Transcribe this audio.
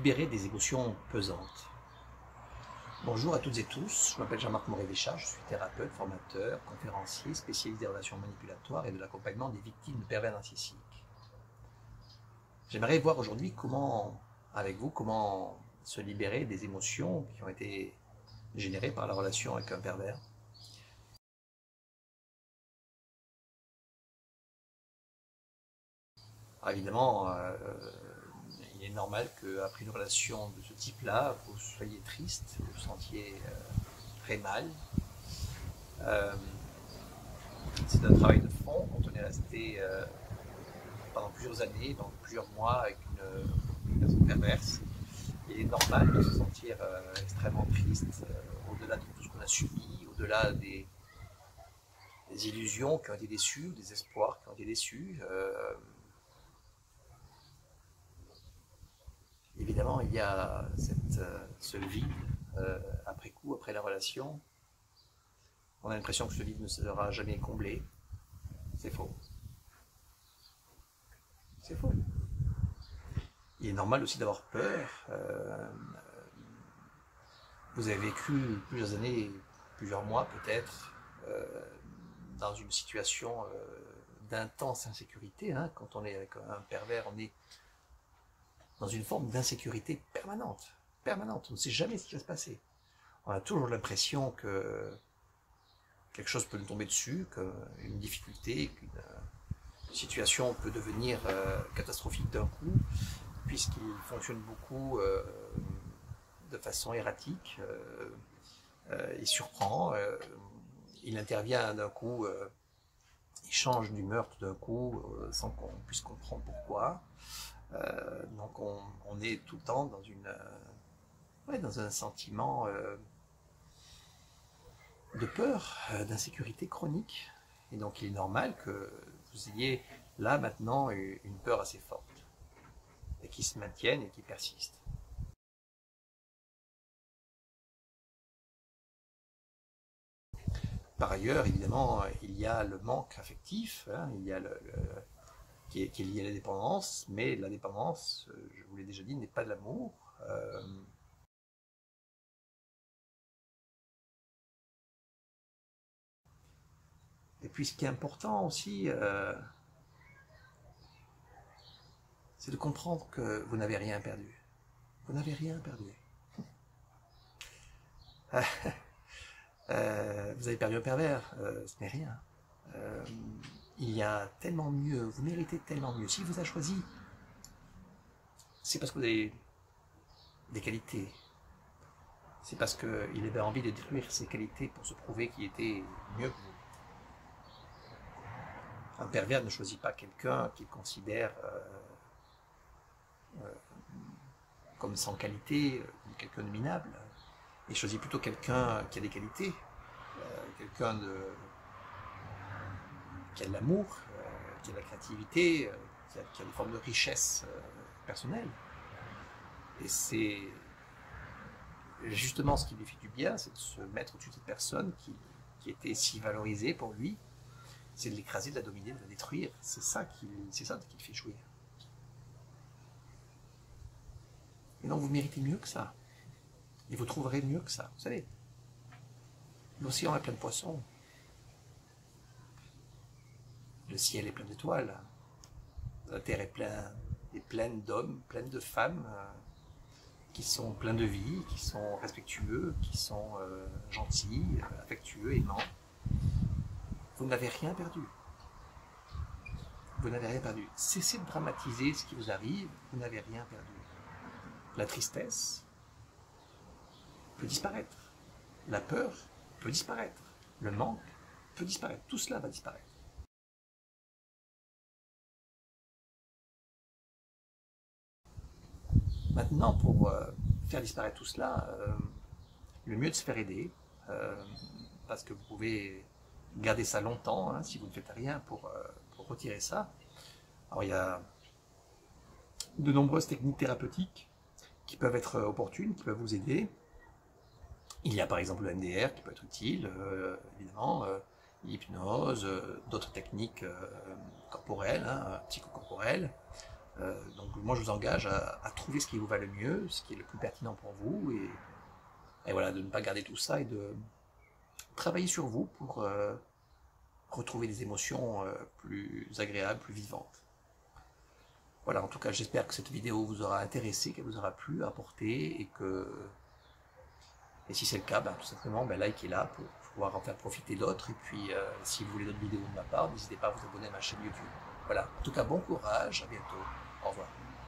libérer des émotions pesantes. Bonjour à toutes et tous, je m'appelle Jean-Marc Moret-Véchard, je suis thérapeute, formateur, conférencier, spécialiste des relations manipulatoires et de l'accompagnement des victimes de pervers narcissiques. J'aimerais voir aujourd'hui avec vous, comment se libérer des émotions qui ont été générées par la relation avec un pervers. Alors évidemment, il est normal qu'après une relation de ce type-là, vous soyez triste, vous vous sentiez très mal. C'est un travail de fond quand on est resté pendant plusieurs années, dans plusieurs mois avec une personne perverse. Il est normal de se sentir extrêmement triste, au-delà de tout ce qu'on a subi, au-delà des illusions qui ont été déçues, des espoirs qui ont été déçus. Évidemment, il y a ce vide après coup, après la relation. On a l'impression que ce vide ne sera jamais comblé. C'est faux. C'est faux. Il est normal aussi d'avoir peur. Vous avez vécu plusieurs années, plusieurs mois peut-être, dans une situation d'intense insécurité. Quand on est avec un pervers, on est dans une forme d'insécurité permanente. Permanente. On ne sait jamais ce qui va se passer. On a toujours l'impression que quelque chose peut nous tomber dessus, qu'une difficulté, qu'une situation peut devenir catastrophique d'un coup, puisqu'il fonctionne beaucoup de façon erratique, il surprend, il intervient d'un coup, il change d'humeur tout d'un coup, sans qu'on puisse comprendre pourquoi. Donc on est tout le temps dans un sentiment de peur, d'insécurité chronique. Et donc il est normal que vous ayez là maintenant une peur assez forte, et qui se maintienne et qui persiste. Par ailleurs, évidemment, il y a le manque affectif, il y a qui est lié à la dépendance, mais la dépendance, je vous l'ai déjà dit, n'est pas de l'amour. Et puis ce qui est important aussi, c'est de comprendre que vous n'avez rien perdu. Vous n'avez rien perdu. Vous avez perdu un pervers, ce n'est rien. Il y a tellement mieux, vous méritez tellement mieux. S'il vous a choisi, c'est parce que vous avez des qualités. C'est parce qu'il avait envie de détruire ses qualités pour se prouver qu'il était mieux que vous. Un pervers ne choisit pas quelqu'un qu'il considère comme sans qualité, comme quelqu'un de minable. Il choisit plutôt quelqu'un qui a des qualités, quelqu'un qui a de l'amour, qui a de la créativité, qui a des formes de richesse personnelle. Et c'est justement ce qui lui fait du bien, c'est de se mettre au-dessus de cette personne qui était si valorisée pour lui, c'est de l'écraser, de la dominer, de la détruire. C'est ça qui le fait jouir. Et donc vous méritez mieux que ça. Et vous trouverez mieux que ça, vous savez. L'océan est plein de poissons. Le ciel est plein d'étoiles. La terre est pleine d'hommes, pleine de femmes qui sont pleins de vie, qui sont respectueux, qui sont gentils, affectueux, aimants. Vous n'avez rien perdu. Vous n'avez rien perdu. Cessez de dramatiser ce qui vous arrive, vous n'avez rien perdu. La tristesse peut disparaître. La peur peut disparaître. Le manque peut disparaître. Tout cela va disparaître. Maintenant, pour faire disparaître tout cela, le mieux est de se faire aider, parce que vous pouvez garder ça longtemps, si vous ne faites rien pour retirer ça. Alors il y a de nombreuses techniques thérapeutiques qui peuvent être opportunes, qui peuvent vous aider. Il y a par exemple le MDR qui peut être utile, évidemment, l'hypnose, d'autres techniques corporelles, psychocorporelles. Donc moi je vous engage à trouver ce qui vous va le mieux, ce qui est le plus pertinent pour vous, et voilà, de ne pas garder tout ça et de travailler sur vous pour retrouver des émotions plus agréables, plus vivantes. Voilà, en tout cas j'espère que cette vidéo vous aura intéressé, qu'elle vous aura plu, apporté, et si c'est le cas, ben, tout simplement likez-la pour pouvoir en faire profiter d'autres. Et puis si vous voulez d'autres vidéos de ma part, n'hésitez pas à vous abonner à ma chaîne YouTube. Voilà, en tout cas bon courage, à bientôt, au revoir.